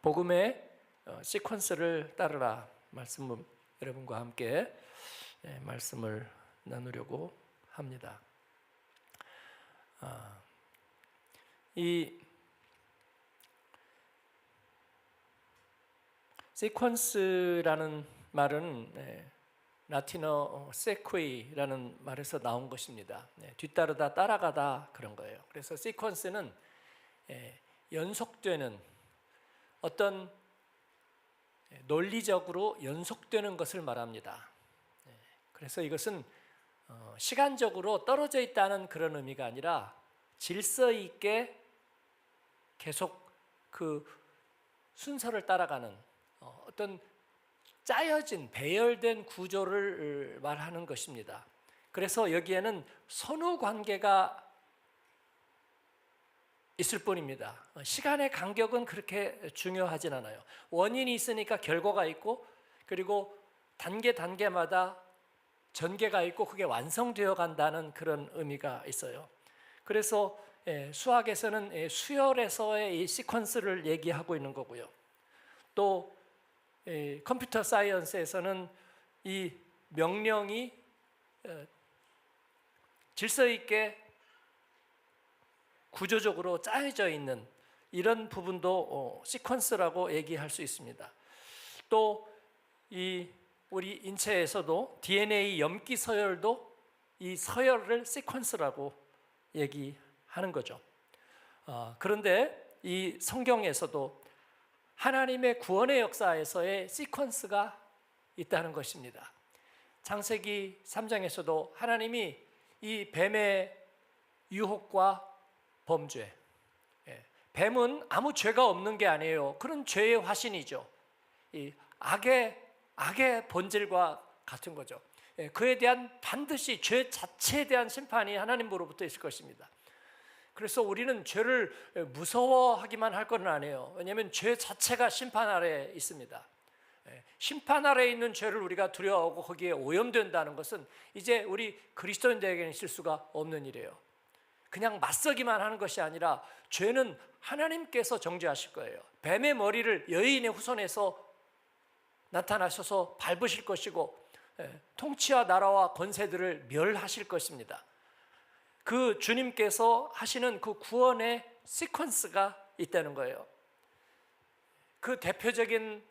복음의 시퀀스를 따르라 말씀 여러분과 함께 말씀을 나누려고 합니다. 이 시퀀스라는 말은 라틴어 세퀴라는 말에서 나온 것입니다. 뒤따르다, 따라가다 그런 거예요. 그래서 시퀀스는 연속되는 어떤 논리적으로 연속되는 것을 말합니다. 그래서 이것은 시간적으로 떨어져 있다는 그런 의미가 아니라 질서 있게 계속 그 순서를 따라가는 어떤 짜여진 배열된 구조를 말하는 것입니다. 그래서 여기에는 선후 관계가 있을 뿐입니다. 시간의 간격은 그렇게 중요하진 않아요. 원인이 있으니까 결과가 있고, 그리고 단계마다 전개가 있고 그게 완성되어 간다는 그런 의미가 있어요. 그래서 수학에서는 수열에서의 이 시퀀스를 얘기하고 있는 거고요. 또 컴퓨터 사이언스에서는 이 명령이 질서 있게 구조적으로 짜여져 있는 이런 부분도 시퀀스라고 얘기할 수 있습니다. 또 우리 인체에서도 DNA 염기 서열도 이 서열을 시퀀스라고 얘기하는 거죠. 그런데 이 성경에서도 하나님의 구원의 역사에서의 시퀀스가 있다는 것입니다. 창세기 3장에서도 하나님이 이 뱀의 유혹과 범죄, 뱀은 아무 죄가 없는 게 아니에요. 그런 죄의 화신이죠. 이 악의 본질과 같은 거죠. 그에 대한 반드시 죄 자체에 대한 심판이 하나님으로부터 있을 것입니다. 그래서 우리는 죄를 무서워하기만 할 건 아니에요. 왜냐하면 죄 자체가 심판 아래에 있습니다. 심판 아래에 있는 죄를 우리가 두려워하고 거기에 오염된다는 것은 이제 우리 그리스도인들에게는 있을 수가 없는 일이에요. 그냥 맞서기만 하는 것이 아니라 죄는 하나님께서 정죄하실 거예요. 뱀의 머리를 여인의 후손에서 나타나셔서 밟으실 것이고 통치와 나라와 권세들을 멸하실 것입니다. 그 주님께서 하시는 그 구원의 시퀀스가 있다는 거예요. 그 대표적인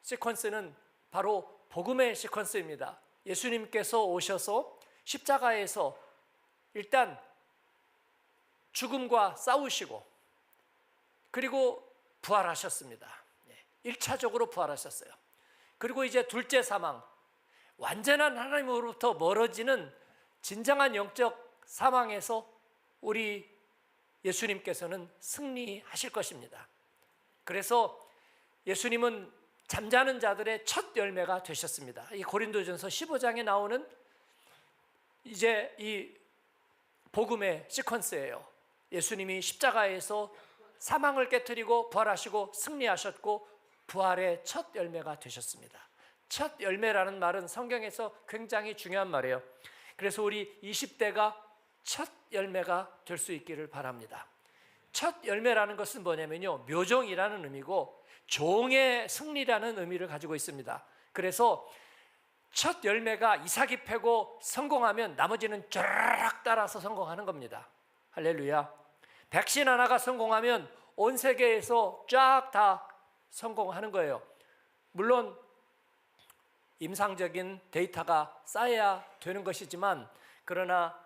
시퀀스는 바로 복음의 시퀀스입니다. 예수님께서 오셔서 십자가에서 일단 죽음과 싸우시고 그리고 부활하셨습니다. 1차적으로 부활하셨어요. 그리고 이제 둘째 사망, 완전한 하나님으로부터 멀어지는 진정한 영적 사망에서 우리 예수님께서는 승리하실 것입니다. 그래서 예수님은 잠자는 자들의 첫 열매가 되셨습니다. 이 고린도전서 15장에 나오는 이제 이 복음의 시퀀스예요. 예수님이 십자가에서 사망을 깨뜨리고 부활하시고 승리하셨고 부활의 첫 열매가 되셨습니다. 첫 열매라는 말은 성경에서 굉장히 중요한 말이에요. 그래서 우리 20대가 첫 열매가 될 수 있기를 바랍니다. 첫 열매라는 것은 뭐냐면요, 묘종이라는 의미고 종의 승리라는 의미를 가지고 있습니다. 그래서 첫 열매가 이삭이 패고 성공하면 나머지는 쫙 따라서 성공하는 겁니다. 할렐루야. 백신 하나가 성공하면 온 세계에서 쫙 다 성공하는 거예요. 물론 임상적인 데이터가 쌓여야 되는 것이지만, 그러나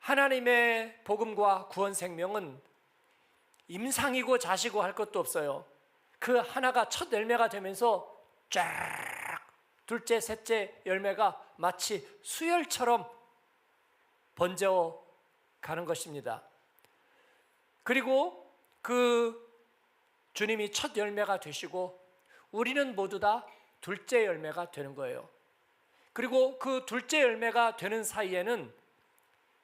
하나님의 복음과 구원 생명은 임상이고 자시고 할 것도 없어요. 그 하나가 첫 열매가 되면서 쫙 둘째, 셋째 열매가 마치 수열처럼 번져 가는 것입니다. 그리고 그 주님이 첫 열매가 되시고 우리는 모두 다 둘째 열매가 되는 거예요. 그리고 그 둘째 열매가 되는 사이에는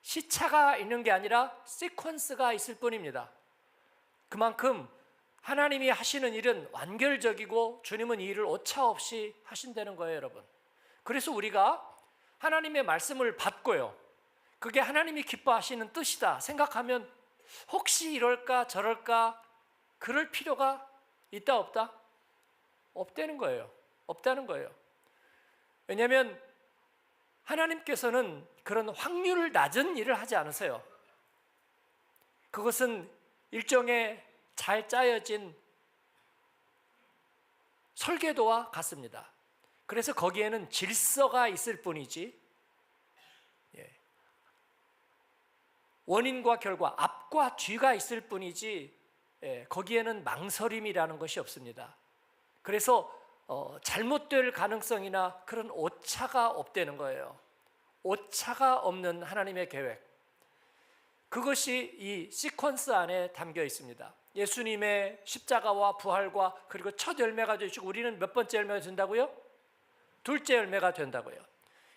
시차가 있는 게 아니라 시퀀스가 있을 뿐입니다. 그만큼 하나님이 하시는 일은 완결적이고 주님은 이 일을 오차 없이 하신다는 거예요, 여러분. 그래서 우리가 하나님의 말씀을 받고요, 그게 하나님이 기뻐하시는 뜻이다 생각하면 혹시 이럴까 저럴까 그럴 필요가 있다 없다? 없다는 거예요. 없다는 거예요. 왜냐하면 하나님께서는 그런 확률을 낮은 일을 하지 않으세요. 그것은 일종의 잘 짜여진 설계도와 같습니다. 그래서 거기에는 질서가 있을 뿐이지 원인과 결과, 앞과 뒤가 있을 뿐이지 거기에는 망설임이라는 것이 없습니다. 그래서 잘못될 가능성이나 그런 오차가 없다는 거예요. 오차가 없는 하나님의 계획, 그것이 이 시퀀스 안에 담겨 있습니다. 예수님의 십자가와 부활과 그리고 첫 열매가 되시고 우리는 몇 번째 열매가 된다고요? 둘째 열매가 된다고요.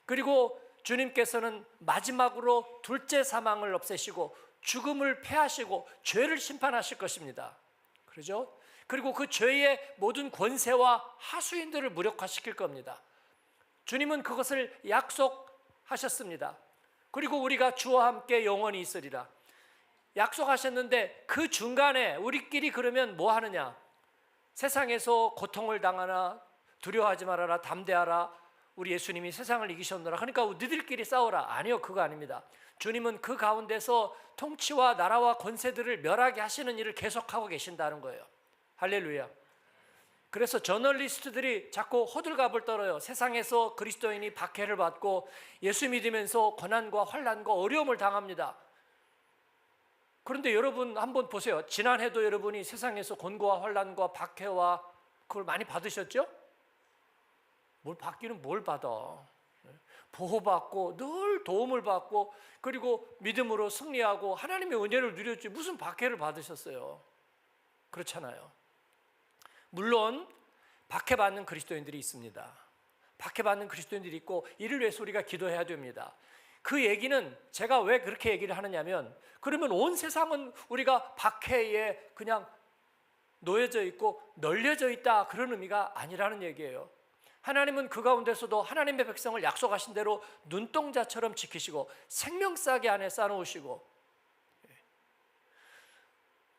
그리고 주님께서는 마지막으로 둘째 사망을 없애시고 죽음을 패하시고 죄를 심판하실 것입니다. 그렇죠? 그리고 그 죄의 모든 권세와 하수인들을 무력화시킬 겁니다. 주님은 그것을 약속하셨습니다. 그리고 우리가 주와 함께 영원히 있으리라 약속하셨는데 그 중간에 우리끼리 그러면 뭐 하느냐? 세상에서 고통을 당하나 두려워하지 말아라, 담대하라, 우리 예수님이 세상을 이기셨노라. 그러니까 너희들끼리 싸워라. 아니요, 그거 아닙니다. 주님은 그 가운데서 통치와 나라와 권세들을 멸하게 하시는 일을 계속하고 계신다는 거예요. 할렐루야. 그래서 저널리스트들이 자꾸 호들갑을 떨어요. 세상에서 그리스도인이 박해를 받고 예수 믿으면서 고난과 환난과 어려움을 당합니다. 그런데 여러분 한번 보세요. 지난해도 여러분이 세상에서 곤고와 환난과 박해와 그걸 많이 받으셨죠? 뭘 받기는 뭘 받아. 보호받고 늘 도움을 받고 그리고 믿음으로 승리하고 하나님의 은혜를 누렸지 무슨 박해를 받으셨어요? 그렇잖아요. 물론 박해받는 그리스도인들이 있습니다. 박해받는 그리스도인들이 있고 이를 위해서 우리가 기도해야 됩니다. 그 얘기는 제가 왜 그렇게 얘기를 하느냐면 그러면 온 세상은 우리가 박해에 그냥 놓여져 있고 널려져 있다 그런 의미가 아니라는 얘기예요. 하나님은 그 가운데서도 하나님의 백성을 약속하신 대로 눈동자처럼 지키시고 생명싸개 안에 싸놓으시고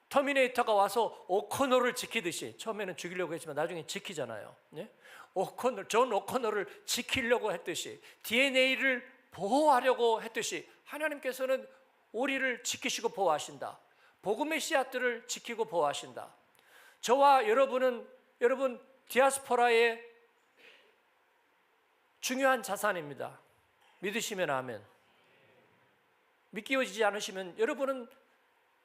터미네이터가 와서 오코너를 지키듯이 처음에는 죽이려고 했지만 나중에 지키잖아요. 존 오코너를 지키려고 했듯이 DNA를 보호하려고 했듯이 하나님께서는 우리를 지키시고 보호하신다. 복음의 씨앗들을 지키고 보호하신다. 저와 여러분은 여러분 디아스포라의 중요한 자산입니다. 믿으시면 아멘. 믿기워지지 않으시면 여러분은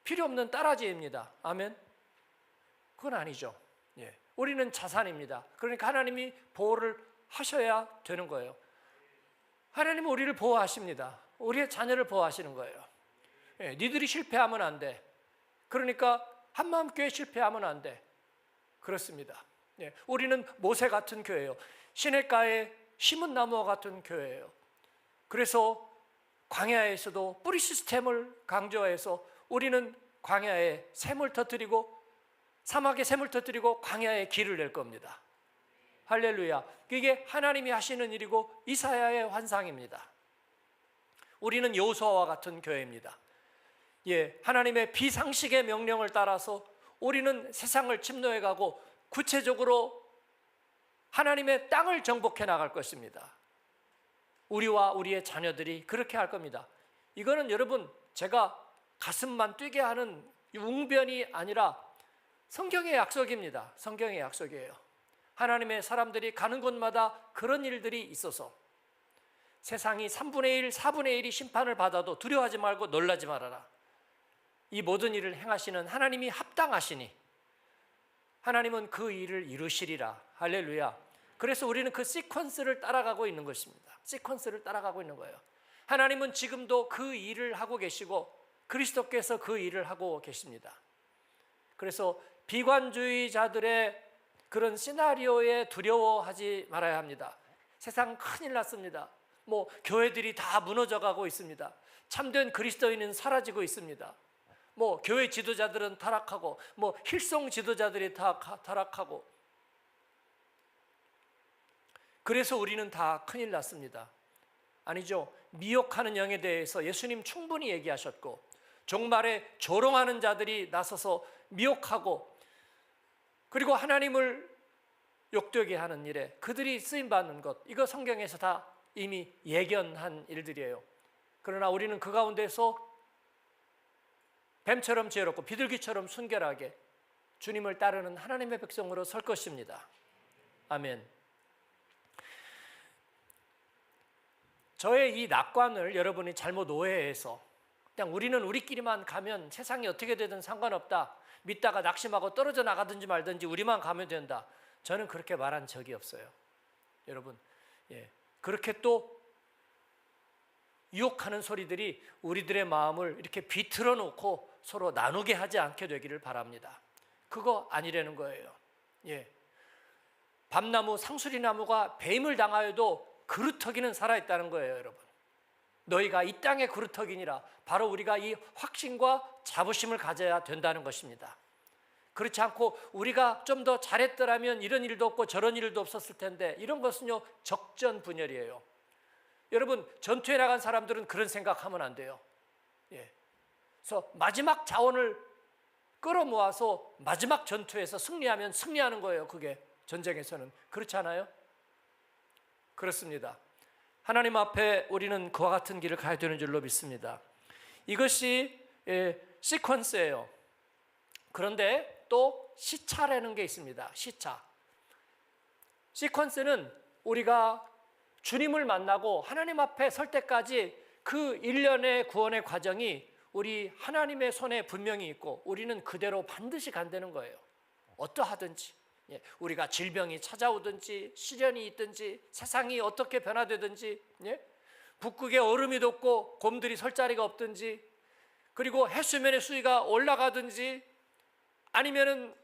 필요 없는 따라지입니다. 아멘. 그건 아니죠. 우리는 자산입니다. 그러니까 하나님이 보호를 하셔야 되는 거예요. 하나님은 우리를 보호하십니다. 우리의 자녀를 보호하시는 거예요. 니들이 실패하면 안 돼. 그러니까 한마음교회 실패하면 안 돼. 그렇습니다. 우리는 모세 같은 교회예요. 시냇가에 심은 나무와 같은 교회예요. 그래서 광야에서도 뿌리 시스템을 강조해서 우리는 광야에 샘을 터뜨리고 사막에 샘을 터뜨리고 광야에 길을 낼 겁니다. 할렐루야. 이게 하나님이 하시는 일이고 이사야의 환상입니다. 우리는 여호수아와 같은 교회입니다. 하나님의 비상식의 명령을 따라서 우리는 세상을 침노해가고 구체적으로 하나님의 땅을 정복해 나갈 것입니다. 우리와 우리의 자녀들이 그렇게 할 겁니다. 이거는 여러분 제가 가슴만 뛰게 하는 웅변이 아니라 성경의 약속입니다. 성경의 약속이에요. 하나님의 사람들이 가는 곳마다 그런 일들이 있어서 세상이 3분의 1, 4분의 1이 심판을 받아도 두려워하지 말고 놀라지 말아라. 이 모든 일을 행하시는 하나님이 합당하시니 하나님은 그 일을 이루시리라. 할렐루야. 그래서 우리는 그 시퀀스를 따라가고 있는 것입니다. 시퀀스를 따라가고 있는 거예요. 하나님은 지금도 그 일을 하고 계시고 그리스도께서 그 일을 하고 계십니다. 그래서 비관주의자들의 그런 시나리오에 두려워하지 말아야 합니다. 세상 큰일 났습니다. 교회들이 다 무너져가고 있습니다. 참된 그리스도인은 사라지고 있습니다. 교회 지도자들은 타락하고 힐송 지도자들이 다 타락하고 그래서 우리는 다 큰일 났습니다. 아니죠. 미혹하는 영에 대해서 예수님 충분히 얘기하셨고 종말에 조롱하는 자들이 나서서 미혹하고 그리고 하나님을 욕되게 하는 일에 그들이 쓰임받는 것, 이거 성경에서 다 이미 예견한 일들이에요. 그러나 우리는 그 가운데서 뱀처럼 지혜롭고 비둘기처럼 순결하게 주님을 따르는 하나님의 백성으로 설 것입니다. 아멘. 저의 이 낙관을 여러분이 잘못 오해해서 그냥 우리는 우리끼리만 가면 세상이 어떻게 되든 상관없다, 믿다가 낙심하고 떨어져 나가든지 말든지 우리만 가면 된다, 저는 그렇게 말한 적이 없어요. 여러분, 그렇게 또 유혹하는 소리들이 우리들의 마음을 이렇게 비틀어 놓고 서로 나누게 하지 않게 되기를 바랍니다. 그거 아니라는 거예요. 밤나무, 상수리나무가 뱀을 당하여도 그루터기는 살아있다는 거예요. 여러분, 너희가 이 땅의 그루터기니라, 바로 우리가 이 확신과 자부심을 가져야 된다는 것입니다. 그렇지 않고 우리가 좀 더 잘했더라면 이런 일도 없고 저런 일도 없었을 텐데, 이런 것은요 적전분열이에요. 여러분, 전투에 나간 사람들은 그런 생각하면 안 돼요. 그래서 마지막 자원을 끌어모아서 마지막 전투에서 승리하면 승리하는 거예요. 그게 전쟁에서는. 그렇지 않아요? 그렇습니다. 하나님 앞에 우리는 그와 같은 길을 가야 되는 줄로 믿습니다. 이것이 시퀀스예요. 그런데 또 시차라는 게 있습니다. 시차. 시퀀스는 우리가 주님을 만나고 하나님 앞에 설 때까지 그 일련의 구원의 과정이 우리 하나님의 손에 분명히 있고 우리는 그대로 반드시 간다는 거예요. 어떠하든지, 우리가 질병이 찾아오든지 시련이 있든지 세상이 어떻게 변화되든지, 북극에 얼음이 돋고 곰들이 설 자리가 없든지, 그리고 해수면의 수위가 올라가든지, 아니면은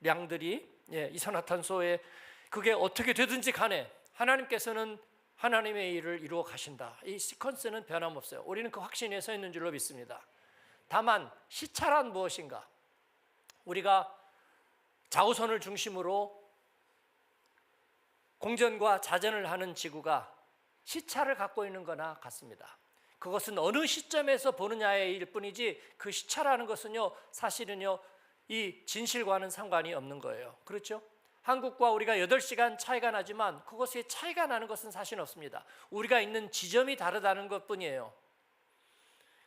배기량들이 이산화탄소에 그게 어떻게 되든지 간에 하나님께서는 하나님의 일을 이루어 가신다. 이 시퀀스는 변함없어요. 우리는 그 확신에 서 있는 줄로 믿습니다. 다만 시차란 무엇인가? 우리가 자우선을 중심으로 공전과 자전을 하는 지구가 시차를 갖고 있는 거나 같습니다. 그것은 어느 시점에서 보느냐의 일 뿐이지 그 시차라는 것은요 사실은요 이 진실과는 상관이 없는 거예요. 그렇죠? 한국과 우리가 8시간 차이가 나지만 그것이 차이가 나는 것은 사실 없습니다. 우리가 있는 지점이 다르다는 것뿐이에요.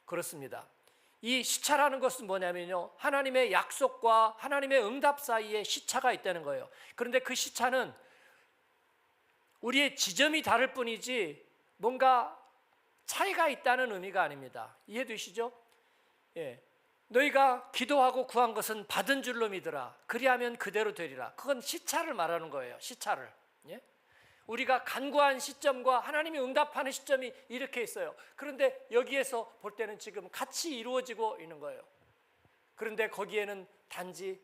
그렇습니다. 이 시차라는 것은 뭐냐면요, 하나님의 약속과 하나님의 응답 사이에 시차가 있다는 거예요. 그런데 그 시차는 우리의 지점이 다를 뿐이지 뭔가 차이가 있다는 의미가 아닙니다. 이해되시죠? 너희가 기도하고 구한 것은 받은 줄로 믿으라. 그리하면 그대로 되리라. 그건 시차를 말하는 거예요. 시차를. 우리가 간구한 시점과 하나님이 응답하는 시점이 이렇게 있어요. 그런데 여기에서 볼 때는 지금 같이 이루어지고 있는 거예요. 그런데 거기에는 단지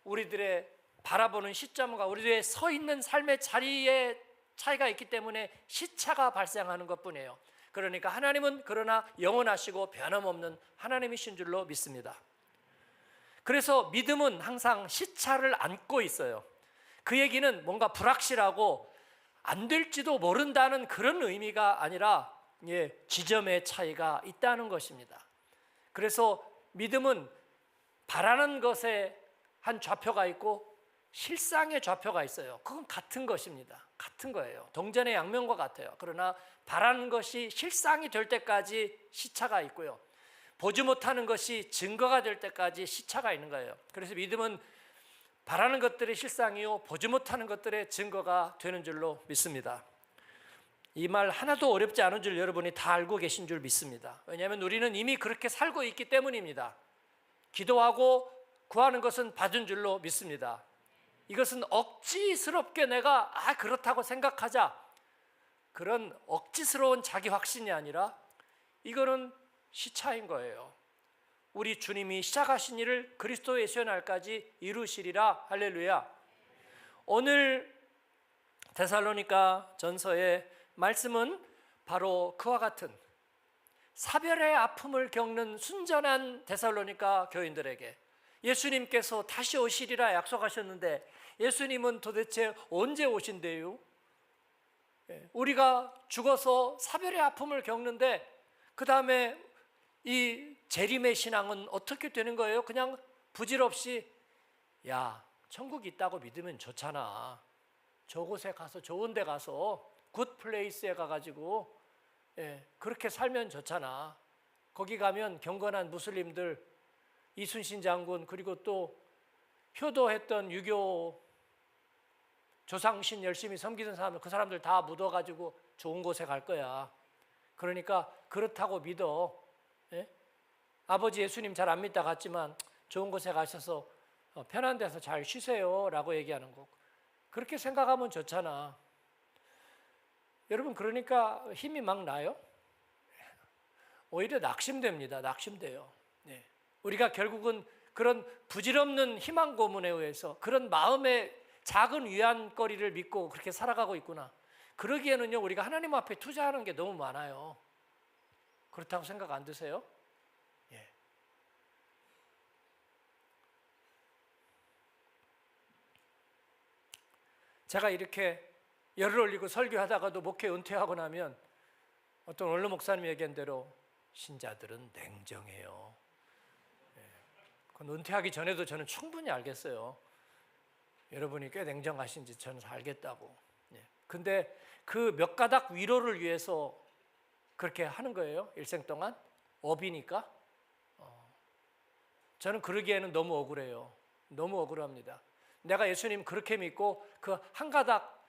우리들의 바라보는 시점과 우리들의 서 있는 삶의 자리에 차이가 있기 때문에 시차가 발생하는 것뿐이에요. 그러니까 하나님은 그러나 영원하시고 변함없는 하나님이신 줄로 믿습니다. 그래서 믿음은 항상 시차를 안고 있어요. 그 얘기는 뭔가 불확실하고 안 될지도 모른다는 그런 의미가 아니라 지점의 차이가 있다는 것입니다. 그래서 믿음은 바라는 것에 한 좌표가 있고 실상의 좌표가 있어요. 그건 같은 것입니다. 같은 거예요. 동전의 양면과 같아요. 그러나 바라는 것이 실상이 될 때까지 시차가 있고요, 보지 못하는 것이 증거가 될 때까지 시차가 있는 거예요. 그래서 믿음은 바라는 것들의 실상이요 보지 못하는 것들의 증거가 되는 줄로 믿습니다. 이 말 하나도 어렵지 않은 줄 여러분이 다 알고 계신 줄 믿습니다. 왜냐하면 우리는 이미 그렇게 살고 있기 때문입니다. 기도하고 구하는 것은 받은 줄로 믿습니다. 이것은 억지스럽게 내가 그렇다고 생각하자, 그런 억지스러운 자기 확신이 아니라 이거는 시차인 거예요. 우리 주님이 시작하신 일을 그리스도 예수의 날까지 이루시리라. 할렐루야. 오늘 데살로니가 전서의 말씀은 바로 그와 같은 사별의 아픔을 겪는 순전한 데살로니가 교인들에게 예수님께서 다시 오시리라 약속하셨는데 예수님은 도대체 언제 오신대요? 우리가 죽어서 사별의 아픔을 겪는데 그 다음에 이 재림의 신앙은 어떻게 되는 거예요? 그냥 부질없이 야, 천국이 있다고 믿으면 좋잖아. 저곳에 가서 좋은 데 가서 굿 플레이스에 가가지고 그렇게 살면 좋잖아. 거기 가면 경건한 무슬림들, 이순신 장군, 그리고 또 효도했던 유교 조상신 열심히 섬기는 사람들, 그 사람들 다 묻어가지고 좋은 곳에 갈 거야. 그러니까 그렇다고 믿어. 아버지 예수님 잘 안 믿다 갔지만 좋은 곳에 가셔서 편한 데서 잘 쉬세요 라고 얘기하는 거. 그렇게 생각하면 좋잖아. 여러분, 그러니까 힘이 막 나요? 오히려 낙심됩니다. 낙심돼요. 우리가 결국은 그런 부질없는 희망 고문에 의해서 그런 마음의 작은 위안거리를 믿고 그렇게 살아가고 있구나. 그러기에는요, 우리가 하나님 앞에 투자하는 게 너무 많아요. 그렇다고 생각 안 드세요? 제가 이렇게 열을 올리고 설교하다가도 목회 은퇴하고 나면 어떤 원로 목사님이 얘기한 대로 신자들은 냉정해요. 그건 은퇴하기 전에도 저는 충분히 알겠어요. 여러분이 꽤 냉정하신지 저는 알겠다고. 근데 그 몇 가닥 위로를 위해서 그렇게 하는 거예요. 일생 동안 업이니까. 저는 그러기에는 너무 억울해요. 너무 억울합니다. 내가 예수님 그렇게 믿고 그 한 가닥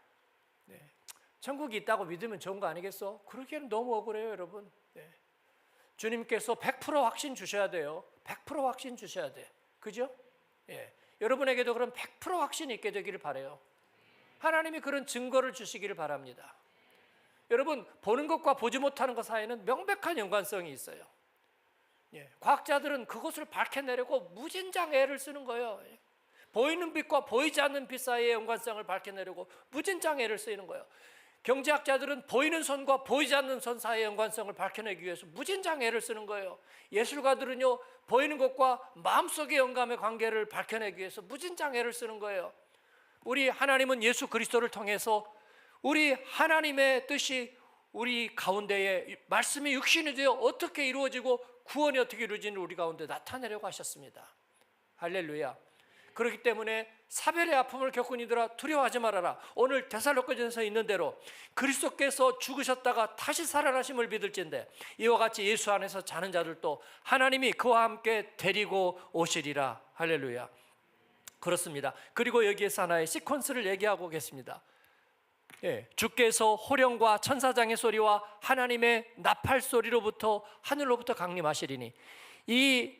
천국이 있다고 믿으면 좋은 거 아니겠어? 그러기에는 너무 억울해요, 여러분. 주님께서 100% 확신 주셔야 돼요. 100% 확신 주셔야 돼. 그죠? 여러분에게도 그런 100% 확신이 있게 되기를 바라요. 하나님이 그런 증거를 주시기를 바랍니다. 여러분, 보는 것과 보지 못하는 것 사이에는 명백한 연관성이 있어요. 과학자들은 그것을 밝혀내려고 무진장 애를 쓰는 거예요. 보이는 빛과 보이지 않는 빛 사이의 연관성을 밝혀내려고 무진장 애를 쓰는 거예요. 경제학자들은 보이는 선과 보이지 않는 선 사이의 연관성을 밝혀내기 위해서 무진장 애를 쓰는 거예요. 예술가들은요, 보이는 것과 마음속의 영감의 관계를 밝혀내기 위해서 무진장 애를 쓰는 거예요. 우리 하나님은 예수 그리스도를 통해서 우리 하나님의 뜻이 우리 가운데에 말씀이 육신이 되어 어떻게 이루어지고 구원이 어떻게 이루어지는 우리 가운데 나타내려고 하셨습니다. 할렐루야. 그렇기 때문에 사별의 아픔을 겪은 이들아 두려워하지 말아라. 오늘 데살로니가전서에 있는 대로 그리스도께서 죽으셨다가 다시 살아나심을 믿을진대 이와 같이 예수 안에서 자는 자들도 하나님이 그와 함께 데리고 오시리라. 할렐루야. 그렇습니다. 그리고 여기에서 하나의 시퀀스를 얘기하고 계십니다. 주께서 호령과 천사장의 소리와 하나님의 나팔 소리로부터 하늘로부터 강림하시리니, 이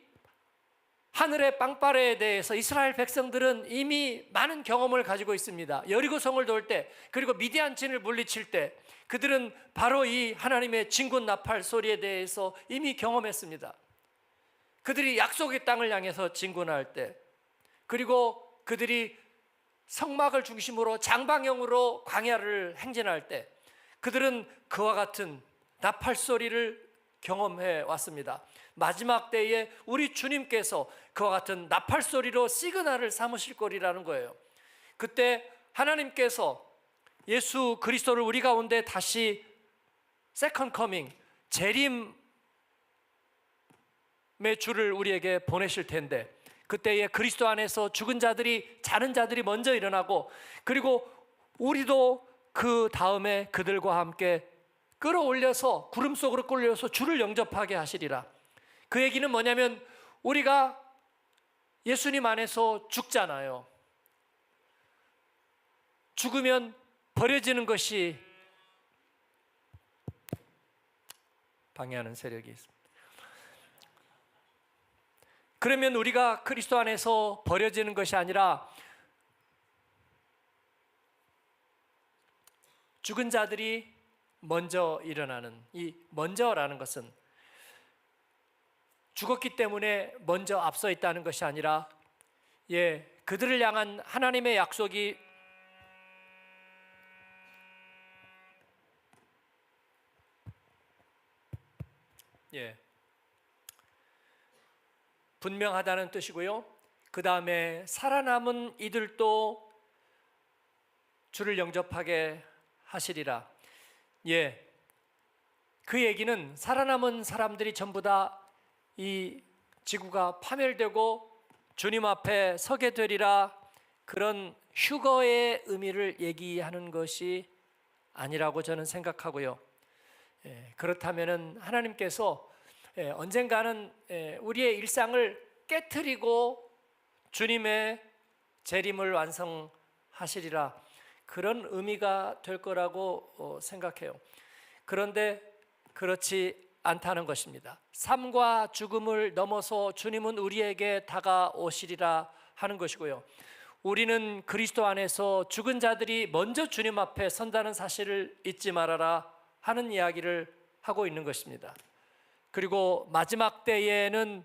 하늘의 빵빠레에 대해서 이스라엘 백성들은 이미 많은 경험을 가지고 있습니다. 여리고성을 돌 때, 그리고 미디안 진을 물리칠 때 그들은 바로 이 하나님의 진군 나팔 소리에 대해서 이미 경험했습니다. 그들이 약속의 땅을 향해서 진군할 때, 그리고 그들이 성막을 중심으로 장방형으로 광야를 행진할 때 그들은 그와 같은 나팔 소리를 경험해 왔습니다. 마지막 때에 우리 주님께서 그와 같은 나팔 소리로 시그널을 삼으실 거리라는 거예요. 그때 하나님께서 예수 그리스도를 우리 가운데 다시 세컨드 커밍, 재림의 주를 우리에게 보내실 텐데, 그때에 그리스도 안에서 죽은 자들이, 자는 자들이 먼저 일어나고, 그리고 우리도 그 다음에 그들과 함께 끌어올려서, 구름 속으로 끌어올려서 주를 영접하게 하시리라. 그 얘기는 뭐냐면 우리가 예수님 안에서 죽잖아요. 죽으면 버려지는 것이, 방해하는 세력이 있습니다. 그러면 우리가 그리스도 안에서 버려지는 것이 아니라 죽은 자들이 먼저 일어나는, 이 먼저라는 것은 죽었기 때문에 먼저 앞서 있다는 것이 아니라, 그들을 향한 하나님의 약속이 분명하다는 뜻이고요. 그 다음에 살아남은 이들도 주를 영접하게 하시리라. 예, 그 얘기는 살아남은 사람들이 전부 다 이 지구가 파멸되고 주님 앞에 서게 되리라, 그런 휴거의 의미를 얘기하는 것이 아니라고 저는 생각하고요. 그렇다면은 하나님께서 언젠가는 우리의 일상을 깨트리고 주님의 재림을 완성하시리라, 그런 의미가 될 거라고 생각해요. 그런데 그렇지 않다는 것입니다. 삶과 죽음을 넘어서 주님은 우리에게 다가오시리라 하는 것이고요. 우리는 그리스도 안에서 죽은 자들이 먼저 주님 앞에 선다는 사실을 잊지 말아라 하는 이야기를 하고 있는 것입니다. 그리고 마지막 때에는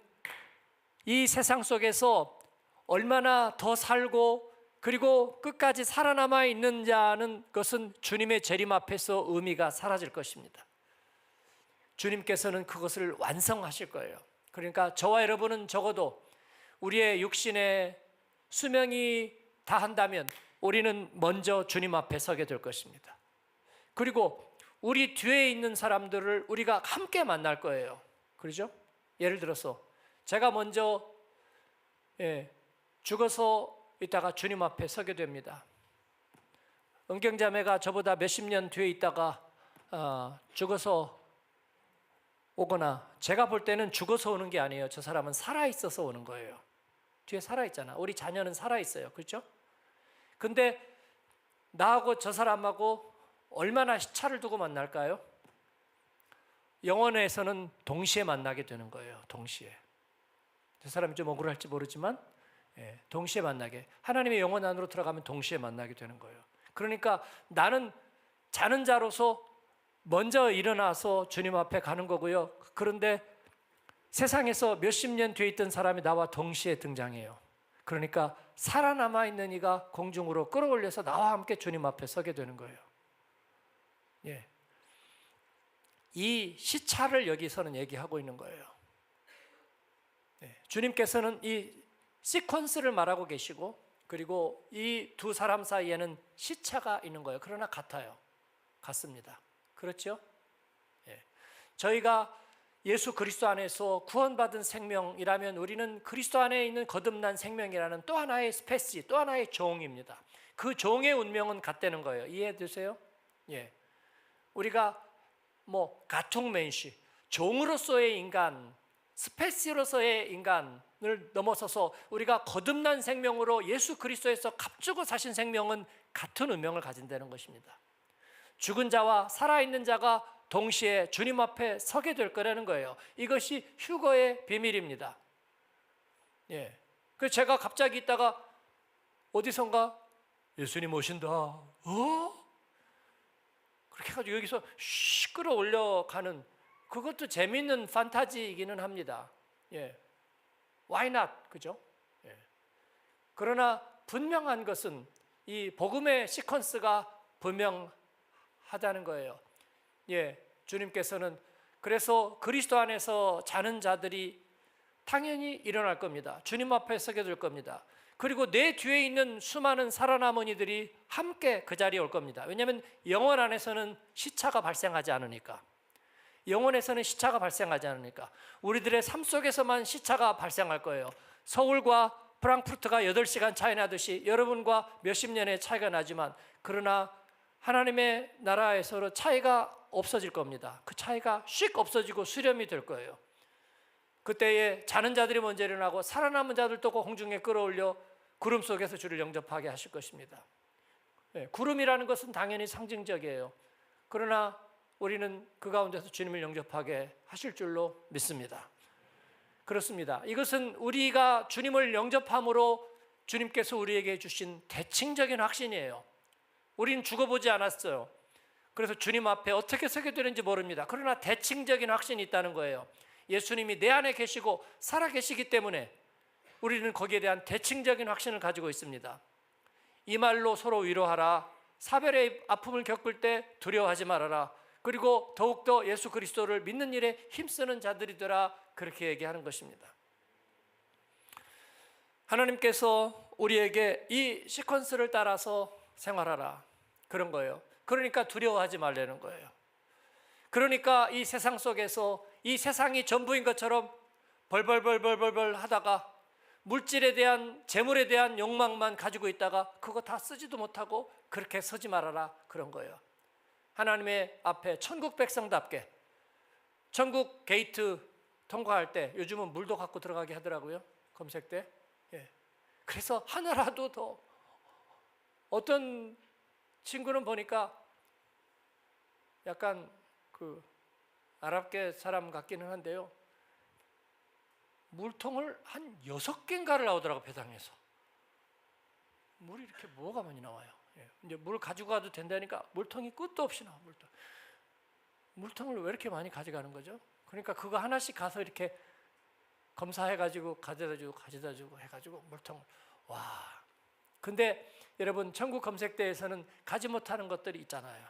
이 세상 속에서 얼마나 더 살고 그리고 끝까지 살아남아 있는 자는 것은 주님의 재림 앞에서 의미가 사라질 것입니다. 주님께서는 그것을 완성하실 거예요. 그러니까 저와 여러분은 적어도 우리의 육신의 수명이 다한다면 우리는 먼저 주님 앞에 서게 될 것입니다. 그리고 우리 뒤에 있는 사람들을 우리가 함께 만날 거예요. 그렇죠? 예를 들어서 제가 먼저 죽어서 있다가 주님 앞에 서게 됩니다. 은경자매가 저보다 몇십 년 뒤에 있다가 죽어서 오거나, 제가 볼 때는 죽어서 오는 게 아니에요. 저 사람은 살아있어서 오는 거예요. 뒤에 살아있잖아. 우리 자녀는 살아있어요. 그렇죠? 근데 나하고 저 사람하고 얼마나 시차를 두고 만날까요? 영원에서는 동시에 만나게 되는 거예요. 동시에. 저 사람이 좀 억울할지 모르지만 동시에 만나게, 하나님의 영원 안으로 들어가면 동시에 만나게 되는 거예요. 그러니까 나는 자는 자로서 먼저 일어나서 주님 앞에 가는 거고요. 그런데 세상에서 몇십 년 뒤에 있던 사람이 나와 동시에 등장해요. 그러니까 살아남아 있는 이가 공중으로 끌어올려서 나와 함께 주님 앞에 서게 되는 거예요. 예. 이 시차를 여기서는 얘기하고 있는 거예요. 주님께서는 이 시퀀스를 말하고 계시고, 그리고 이 두 사람 사이에는 시차가 있는 거예요. 그러나 같아요. 같습니다. 그렇죠? 저희가 예수 그리스도 안에서 구원받은 생명이라면 우리는 그리스도 안에 있는 거듭난 생명이라는 또 하나의 스페시, 또 하나의 종입니다. 그 종의 운명은 같다는 거예요. 이해되세요? 예. 우리가 가퉁멘시, 종으로서의 인간, 스페시로서의 인간을 넘어서서 우리가 거듭난 생명으로 예수 그리스도에서 값주고 사신 생명은 같은 운명을 가진다는 것입니다. 죽은 자와 살아있는 자가 동시에 주님 앞에 서게 될 거라는 거예요. 이것이 휴거의 비밀입니다. 예. 그래서 제가 갑자기 있다가 어디선가 예수님 오신다. 그렇게 해가지고 여기서 끌어올려 가는, 그것도 재미있는 판타지이기는 합니다. 예. Why not? 그죠? 예. 그러나 분명한 것은 이 복음의 시퀀스가 분명하다는 거예요. 예. 주님께서는 그래서 그리스도 안에서 자는 자들이 당연히 일어날 겁니다. 주님 앞에 서게 될 겁니다. 그리고 내 뒤에 있는 수많은 살아남은 이들이 함께 그 자리에 올 겁니다. 왜냐하면 영원 안에서는 시차가 발생하지 않으니까. 영혼에서는 시차가 발생하지 않으니까. 우리들의 삶 속에서만 시차가 발생할 거예요. 서울과 프랑크푸르트가 8시간 차이 나듯이 여러분과 몇십 년의 차이가 나지만, 그러나 하나님의 나라에서는 차이가 없어질 겁니다. 그 차이가 씩 없어지고 수렴이 될 거예요. 그때에 자는 자들이 먼저 일어나고 살아남은 자들도 공중에 끌어올려 구름 속에서 주를 영접하게 하실 것입니다. 구름이라는 것은 당연히 상징적이에요. 그러나 우리는 그 가운데서 주님을 영접하게 하실 줄로 믿습니다. 그렇습니다. 이것은 우리가 주님을 영접함으로 주님께서 우리에게 주신 대칭적인 확신이에요. 우리는 죽어보지 않았어요. 그래서 주님 앞에 어떻게 서게 되는지 모릅니다. 그러나 대칭적인 확신이 있다는 거예요. 예수님이 내 안에 계시고 살아 계시기 때문에 우리는 거기에 대한 대칭적인 확신을 가지고 있습니다. 이 말로 서로 위로하라. 사별의 아픔을 겪을 때 두려워하지 말아라. 그리고 더욱더 예수 그리스도를 믿는 일에 힘쓰는 자들이더라. 그렇게 얘기하는 것입니다. 하나님께서 우리에게 이 시퀀스를 따라서 생활하라, 그런 거예요. 그러니까 두려워하지 말라는 거예요. 그러니까 이 세상 속에서 이 세상이 전부인 것처럼 벌벌벌벌벌 하다가 물질에 대한, 재물에 대한 욕망만 가지고 있다가 그거 다 쓰지도 못하고 그렇게 서지 말아라, 그런 거예요. 하나님의 앞에 천국 백성답게 천국 게이트 통과할 때 요즘은 물도 갖고 들어가게 하더라고요, 검색 때. 예. 그래서 하나라도 더, 어떤 친구는 보니까 약간 그 아랍계 사람 같기는 한데요, 물통을 한 6개인가를 나오더라고, 배당에서. 물이 이렇게 뭐가 많이 나와요. 예. 이제 물 가지고 가도 된다니까 물통이 끝도 없이 나와. 물통을 왜 이렇게 많이 가져가는 거죠? 그러니까 그거 하나씩 가서 이렇게 검사해가지고 가져다 주고 해가지고 물통을. 와. 근데 여러분, 천국 검색대에서는 가지 못하는 것들이 있잖아요.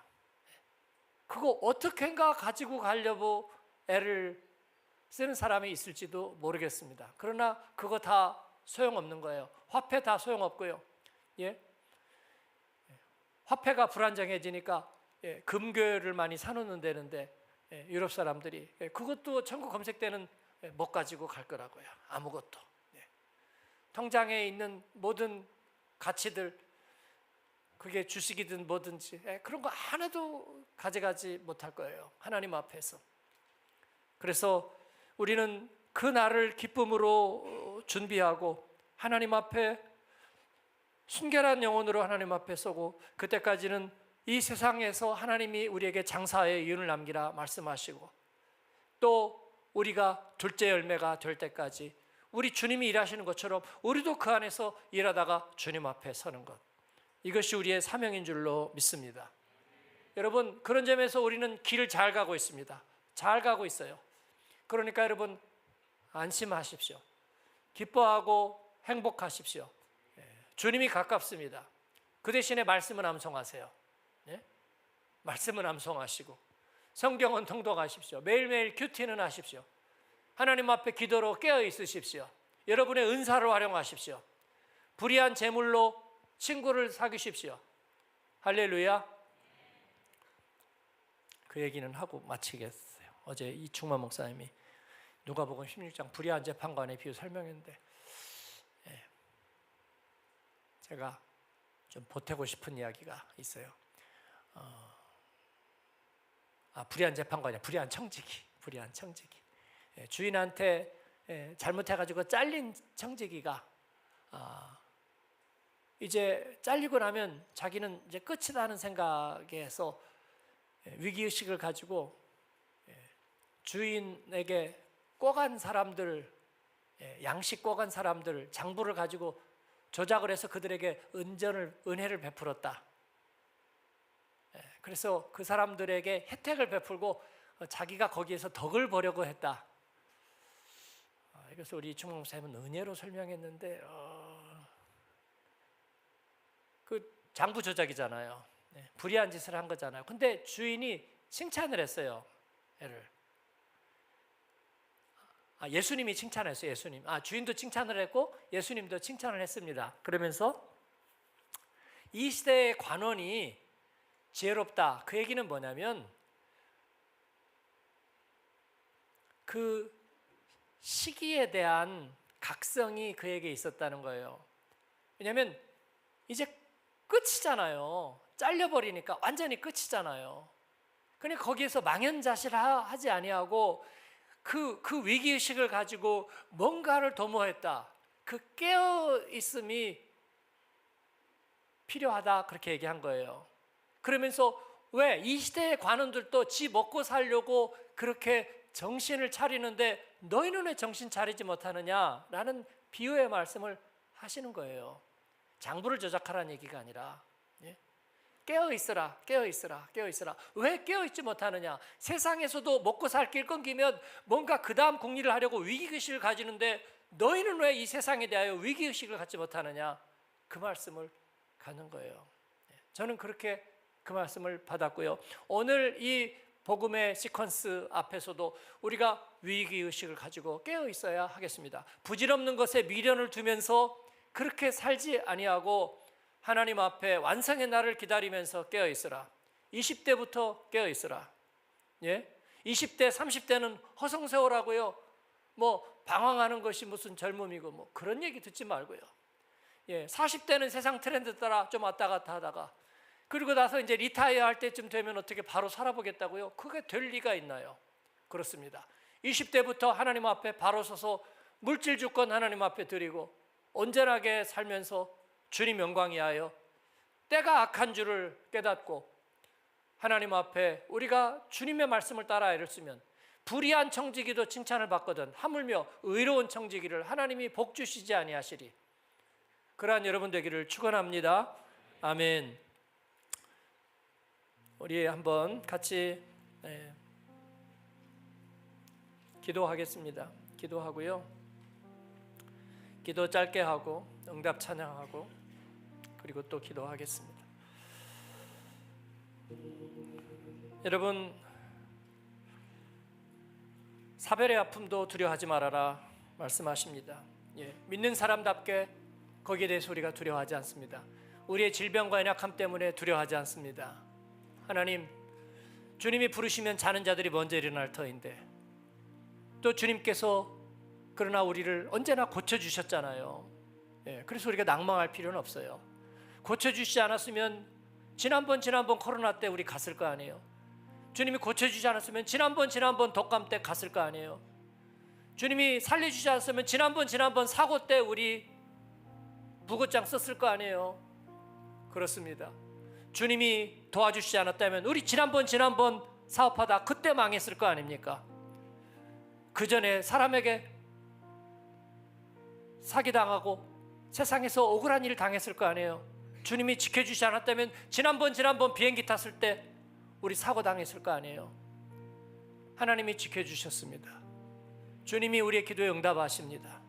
그거 어떻게인가 가지고 가려고 애를 쓰는 사람이 있을지도 모르겠습니다. 그러나 그거 다 소용없는 거예요. 화폐 다 소용없고요. 예? 화폐가 불안정해지니까 금괴를 많이 사놓는 데는데 유럽 사람들이 그것도 천국 검색대는 못 가지고 갈 거라고요. 아무것도. 통장에 있는 모든 가치들, 그게 주식이든 뭐든지 그런 거 하나도 가져가지 못할 거예요, 하나님 앞에서. 그래서 우리는 그 날을 기쁨으로 준비하고 하나님 앞에 순결한 영혼으로 하나님 앞에 서고, 그때까지는 이 세상에서 하나님이 우리에게 장사의 이윤을 남기라 말씀하시고, 또 우리가 둘째 열매가 될 때까지 우리 주님이 일하시는 것처럼 우리도 그 안에서 일하다가 주님 앞에 서는 것, 이것이 우리의 사명인 줄로 믿습니다. 여러분, 그런 점에서 우리는 길을 잘 가고 있습니다. 잘 가고 있어요. 그러니까 여러분, 안심하십시오. 기뻐하고 행복하십시오. 주님이 가깝습니다. 그 대신에 말씀은 암송하세요. 말씀은 암송하시고 성경은 통독하십시오. 매일매일 큐티는 하십시오. 하나님 앞에 기도로 깨어 있으십시오. 여러분의 은사를 활용하십시오. 불의한 재물로 친구를 사귀십시오. 할렐루야. 그 얘기는 하고 마치겠어요. 어제 이충만 목사님이 누가복음 16장 불의한 재판관의 비유 설명했는데, 제가 좀 보태고 싶은 이야기가 있어요. 불의한 재판관이야. 불의한 청지기. 주인한테 잘못해가지고 잘린 청지기가 이제 잘리고 나면 자기는 이제 끝이다 하는 생각에서 위기의식을 가지고 주인에게 꿔간 사람들, 양식 꿔간 사람들, 장부를 가지고 조작을 해서 그들에게 은혜를 베풀었다. 그래서 그 사람들에게 혜택을 베풀고 자기가 거기에서 덕을 보려고 했다. 이것을 우리 이충만 목사님은 은혜로 설명했는데, 그 장부 조작이잖아요. 불의한 짓을 한 거잖아요. 근데 주인이 칭찬을 했어요, 애를. 예수님이 칭찬했어요. 예수님. 주인도 칭찬을 했고 예수님도 칭찬을 했습니다. 그러면서 이 시대의 관원이 지혜롭다, 그 얘기는 뭐냐면 그 시기에 대한 각성이 그에게 있었다는 거예요. 왜냐하면 이제 끝이잖아요. 잘려버리니까 완전히 끝이잖아요. 그러니까 거기에서 망연자실하지 아니하고 그 위기의식을 가지고 뭔가를 도모했다. 그 깨어있음이 필요하다, 그렇게 얘기한 거예요. 그러면서 왜 이 시대의 관원들도 지 먹고 살려고 그렇게 정신을 차리는데 너희는 왜 정신 차리지 못하느냐라는 비유의 말씀을 하시는 거예요. 장부를 조작하라는 얘기가 아니라 깨어있으라. 왜 깨어있지 못하느냐? 세상에서도 먹고 살 길 끊기면 뭔가 그 다음 궁리를 하려고 위기의식을 가지는데 너희는 왜 이 세상에 대하여 위기의식을 갖지 못하느냐? 그 말씀을 갖는 거예요. 저는 그렇게 그 말씀을 받았고요. 오늘 이 복음의 시퀀스 앞에서도 우리가 위기의식을 가지고 깨어있어야 하겠습니다. 부질없는 것에 미련을 두면서 그렇게 살지 아니하고 하나님 앞에 완성의 날을 기다리면서 깨어있으라. 20대부터 깨어있으라. 예? 20대, 30대는 허송세월하고요. 뭐 방황하는 것이 무슨 젊음이고 뭐 그런 얘기 듣지 말고요. 예, 40대는 세상 트렌드 따라 좀 왔다 갔다 하다가 그리고 나서 이제 리타이어 할 때쯤 되면 어떻게 바로 살아보겠다고요? 그게 될 리가 있나요? 그렇습니다. 20대부터 하나님 앞에 바로 서서 물질 주권 하나님 앞에 드리고 온전하게 살면서 주님 영광 위하여 때가 악한 줄을 깨닫고 하나님 앞에 우리가 주님의 말씀을 따라 애를 쓰면 불의한 청지기도 칭찬을 받거든 하물며 의로운 청지기를 하나님이 복 주시지 아니하시리. 그러한 여러분 되기를 축원합니다. 아멘. 우리 한번 같이 기도하겠습니다. 기도하고요. 기도 짧게 하고 응답 찬양하고 그리고 또 기도하겠습니다. 여러분, 사별의 아픔도 두려워하지 말아라 말씀하십니다. 예, 믿는 사람답게 거기에 대해서 우리가 두려워하지 않습니다. 우리의 질병과 연약함 때문에 두려워하지 않습니다. 하나님, 주님이 부르시면 자는 자들이 먼저 일어날 터인데 또 주님께서 그러나 우리를 언제나 고쳐주셨잖아요. 예, 그래서 우리가 낭망할 필요는 없어요. 고쳐주시지 않았으면 지난번 코로나 때 우리 갔을 거 아니에요. 주님이 고쳐주지 않았으면 지난번 독감 때 갔을 거 아니에요. 주님이 살려주지 않았으면 지난번 사고 때 우리 무고장 썼을 거 아니에요. 그렇습니다. 주님이 도와주시지 않았다면 우리 지난번 사업하다 그때 망했을 거 아닙니까? 그 전에 사람에게 사기당하고 세상에서 억울한 일 당했을 거 아니에요. 주님이 지켜주지 않았다면 지난번 비행기 탔을 때 우리 사고 당했을 거 아니에요. 하나님이 지켜주셨습니다. 주님이 우리의 기도에 응답하십니다.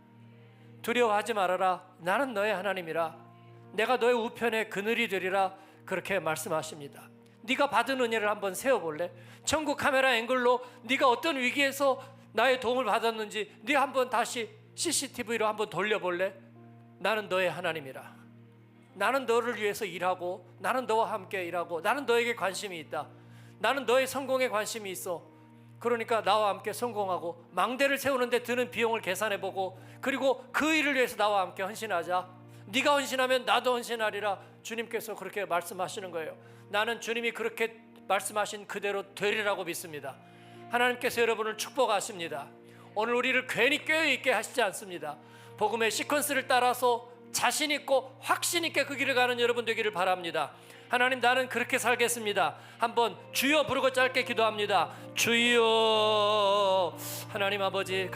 두려워하지 말아라. 나는 너의 하나님이라. 내가 너의 우편에 그늘이 되리라. 그렇게 말씀하십니다. 네가 받은 은혜를 한번 세어볼래? 천국 카메라 앵글로 네가 어떤 위기에서 나의 도움을 받았는지 네가 한번 다시 CCTV로 한번 돌려볼래? 나는 너의 하나님이라. 나는 너를 위해서 일하고 나는 너와 함께 일하고 나는 너에게 관심이 있다. 나는 너의 성공에 관심이 있어. 그러니까 나와 함께 성공하고 망대를 세우는데 드는 비용을 계산해보고 그리고 그 일을 위해서 나와 함께 헌신하자. 네가 헌신하면 나도 헌신하리라. 주님께서 그렇게 말씀하시는 거예요. 나는 주님이 그렇게 말씀하신 그대로 되리라고 믿습니다. 하나님께서 여러분을 축복하십니다. 오늘 우리를 괜히 깨어있게 하시지 않습니다. 복음의 시퀀스를 따라서 자신 있고 확신 있게 그 길을 가는 여러분 되기를 바랍니다. 하나님, 나는 그렇게 살겠습니다. 한번 주여 부르고 짧게 기도합니다. 주여. 하나님 아버지